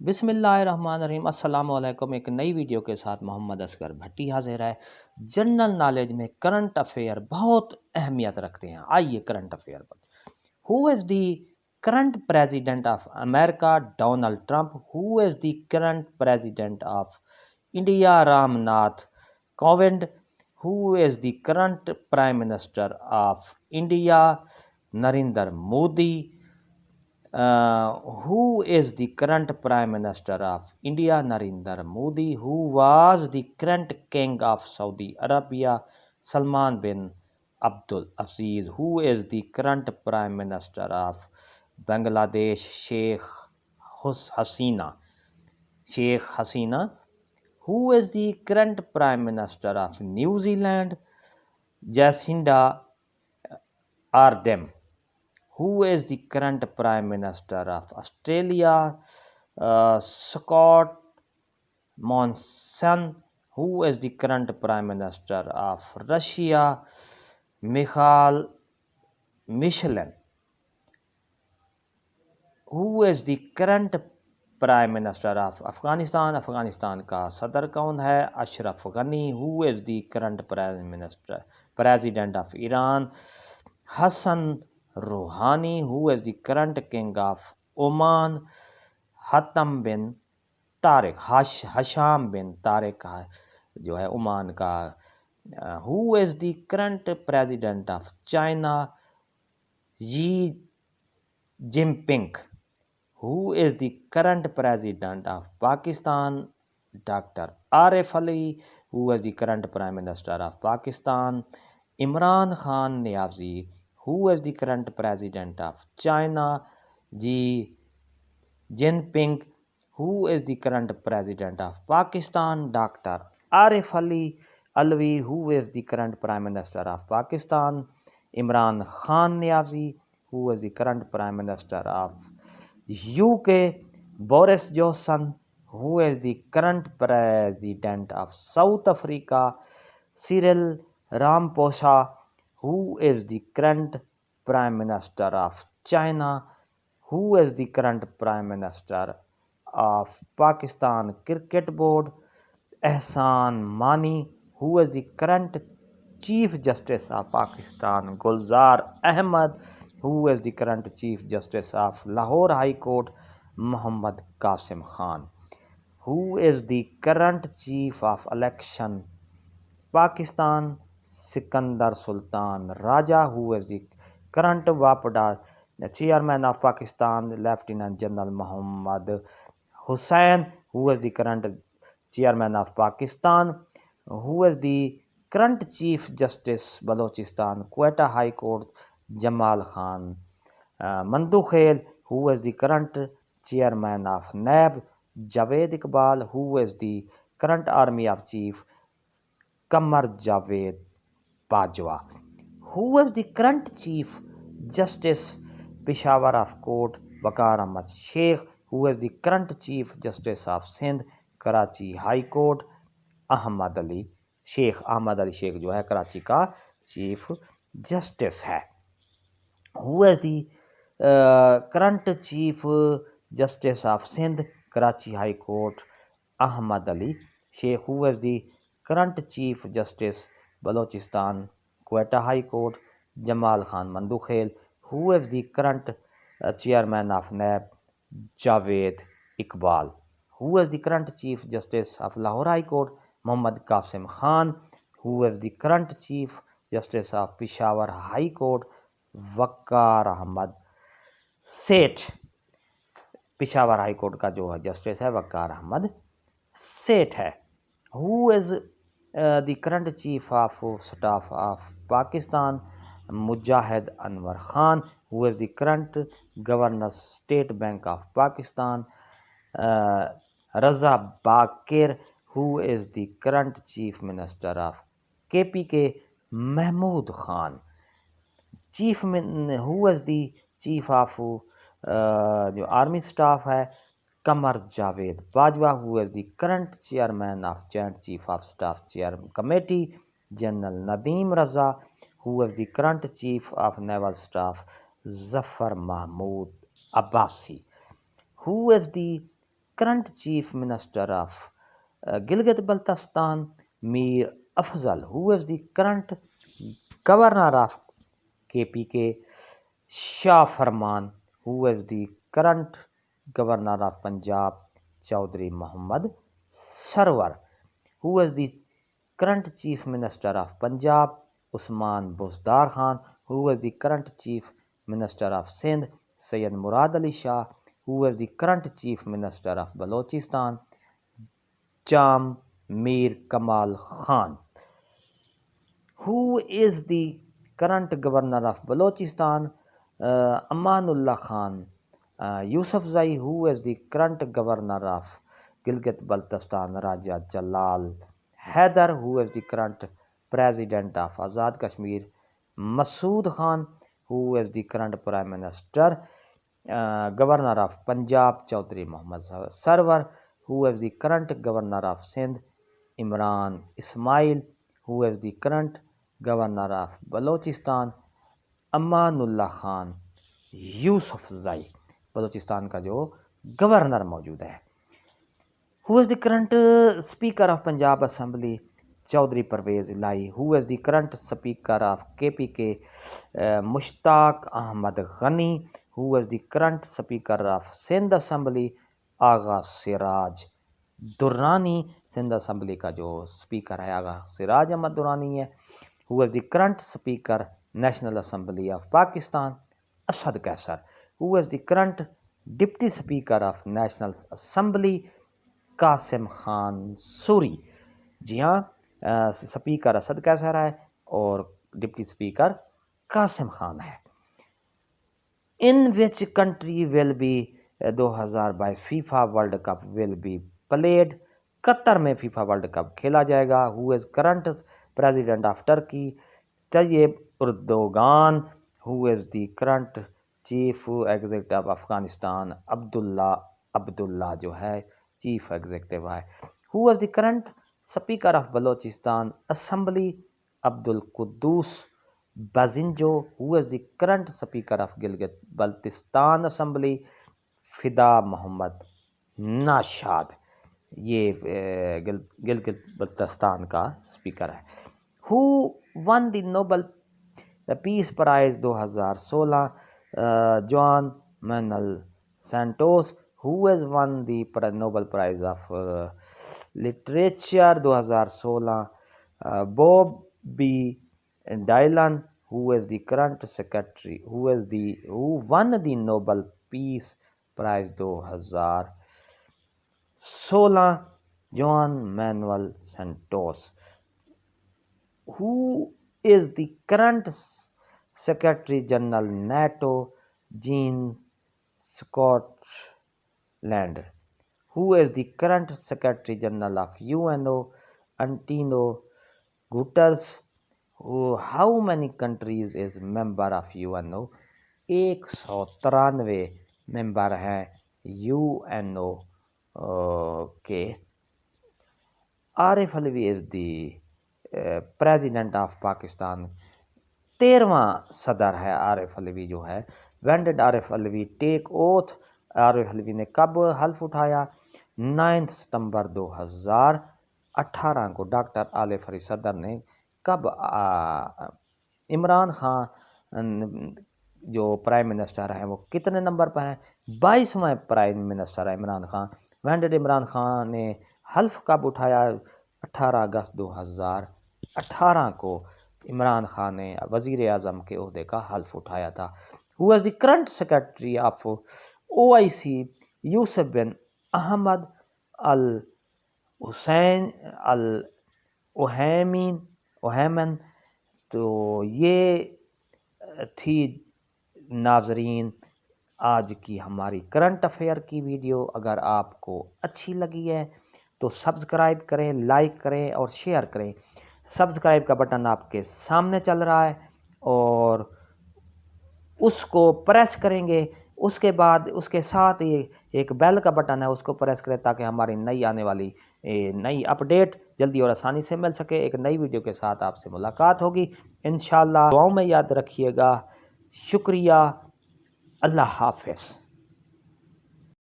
बिस्मिल्लाहिर्रहमानिर्रहीम अस्सलाम वालेकुम। एक नई वीडियो के साथ मोहम्मद असगर भट्टी हाजिर है। जनरल नॉलेज में करंट अफेयर बहुत अहमियत रखते हैं। आइए करंट अफेयर पर। Who is the current president of America? Donald Trump. Who is the current president of India? Ramnath Kovind. Who is the current prime minister of India? Narendra Modi. who is the current Prime Minister of India? Narendra Modi. Who was the current King of Saudi Arabia? Salman bin Abdul Aziz. Who is the current Prime Minister of Bangladesh? Sheikh Hasina. Sheikh Hasina. Who is the current Prime Minister of New Zealand? Jacinda Ardern. Who is the current Prime Minister of Australia? Scott Morrison. Who is the current Prime Minister of Russia? Mikhail Michelin. Who is the current prime minister of Afghanistan? Afghanistan का सदर कौन है? Ashraf Ghani. Who is the current prime minister president of Iran? Hassan Rouhani. Who is the current king of Oman? Haitham bin Tariq. Haitham bin Tariq जो है Oman का। Who is the current president of China? Xi Jinping. Who is the current president of Pakistan? Dr. Arif Ali. Who is the current prime minister of Pakistan? Imran Khan Niazi. Who is the current president of China? Xi Jinping. Who is the current president of Pakistan? Dr. Arif Ali Alvi. Who is the current prime minister of Pakistan? Imran Khan Niazi. Who is the current prime minister of UK? Boris Johnson. Who is the current president of South Africa? Cyril Ramaphosa. Who is the current prime minister of China? Who is the current prime minister of Pakistan Cricket Board? Ehsan Mani. Who is the current Chief Justice of Pakistan? Gulzar Ahmad. Who is the current Chief Justice of Lahore High Court? Muhammad Qasim Khan. Who is the current Chief of Election Pakistan? Sikandar Sultan Raja. Who is the current WAPDA Chairman of Pakistan? Lieutenant General Muhammad Hussain. Who is the current Chairman of Pakistan? Who is the current Chief Justice Balochistan Quetta High Court? Jamal Khan Mandukhail. Who is the current Chairman of NAB? Javed Iqbal. Who is the current Army of Chief? Qamar Javed Bajwa. Who is the current Chief Justice Peshawar of Court? Waqar Ahmad Sheikh. Who is the current Chief Justice of Sindh Karachi High Court? Ahmed Ali Sheikh. Ahmed Ali Sheikh जो है कराची का chief justice है। Who is the current chief justice of Sindh Karachi high court? Ahmed Ali Sheikh. Who is the current chief justice Balochistan Quetta high court? Jamal Khan Mandokhel. Who is the current chairman of NAB? Javed Iqbal. Who is the current Chief Justice of Lahore High Court? Muhammad Qasim Khan. Who is the current Chief Justice of Peshawar High Court? Waqar Ahmad Seth। Peshawar high court का जो justice है वक़ार अहमद सेठ है। Who is the current chief of staff of Pakistan? Mujahid Anwar Khan. Who is the current governor state bank of Pakistan? Raza Baqir. Who is the current chief minister of KPK? Mahmood Khan. Chief who is the chief of जो army staff है? Qamar Javed Bajwa. Who is the current chairman of joint chief of staff chair committee? General Nadeem Raza. Who is the current chief of naval staff? Zafar Mahmood Abbasi. Who is the current chief minister of Gilgit Baltistan? Mir Afzal. Who is the current governor of KPK? Shah Farman. Who is the current governor of Punjab? Chaudhry Muhammad Sarwar. Who is the current chief minister of Punjab? Usman Buzdar Khan. Who is the current chief minister of Sindh? Syed Murad Ali Shah. Who is the current chief minister of Balochistan? Jam Mir Kamal Khan. Who is the current governor of Balochistan? Amanullah Khan. Yusufzai. Who is the current governor of Gilgit Baltistan? Raja Jalal Haider. Who is the current president of Azad Kashmir? Masood Khan. Who is the current prime minister? Governor of Punjab? Chaudhry Muhammad Sarwar. Who is the current governor of Sindh? Imran Ismail. Who is the current governor of Balochistan? Amanullah Khan Yousafzai Balochistan का जो governor मौजूद है। Who is the current speaker of Punjab assembly? Chaudhry Pervaiz Elahi. Who is the current speaker of KPK? Mushtaq Ahmed Ghani. Who is the current speaker of Sindh assembly? Agha Siraj Durrani. Sindh assembly का जो speaker है आगा सिराज अहमद दुर्रानी है। Who is the current speaker national assembly of Pakistan? Asad Qaiser. Who is the current deputy speaker of national assembly? Qasim Khan Suri. जी हाँ, speaker Asad Qaiser है और deputy speaker Qasim Khan है। In which country will be 2022 FIFA world cup will be played? Qatar में FIFA world cup खेला जाएगा। Who is current president of Turkey? Tayyip Erdogan. Who is the current chief executive of Afghanistan? Abdullah जो है chief executive है। Who is the current speaker of Balochistan assembly? Abdul Quddus Bizenjo. Who is the current speaker of Gilgit Baltistan assembly? Fida Mohammad Nashad. ये गिलगित बल्तिस्तान का speaker है। Who won the Nobel peace prize 2016? Juan Manuel Santos. Who has won the Nobel prize of literature 2016? Bob B Dylan. Who is the current secretary? Who won the Nobel peace prize 2016? Juan Manuel Santos. Who is the current Secretary General NATO? Jean Scotland. Who is the current Secretary General of UNO? Antonio Guterres. How many countries is member of UNO? 193 member हैं UNO के। Arif Alvi is the president of Pakistan. 13वां सदर है आरिफ अलवी जो है। When did Arif Alvi take oath? Arif Alvi ने कब हल्फ उठाया? 9 सितंबर 2018 को डॉक्टर आरिफ अलवी सदर ने कब इमरान खान जो प्राइम मिनिस्टर हैं वो कितने नंबर पर हैं? 22वां प्राइम मिनिस्टर है इमरान खान। व्हेन डिड इमरान खान ने हल्फ कब उठाया? 18 अगस्त 2018 को इमरान खान ने वज़ीर आज़म के ओहदे का हल्फ उठाया था। Who is the current secretary of OIC? Yousef bin Ahmed Al Hussain Al Othaimeen. तो ये थी नाज़रीन आज की हमारी करंट अफेयर की वीडियो। अगर आपको अच्छी लगी है तो सब्सक्राइब करें, लाइक करें और शेयर करें। सब्सक्राइब का बटन आपके सामने चल रहा है और उसको प्रेस करेंगे। उसके बाद उसके साथ ही एक बेल का बटन है, उसको प्रेस करें ताकि हमारी नई आने वाली नई अपडेट जल्दी और आसानी से मिल सके। एक नई वीडियो के साथ आपसे मुलाकात होगी इंशाअल्लाह। दुआओं में याद रखिएगा। शुक्रिया। अल्लाह हाफ़िज़।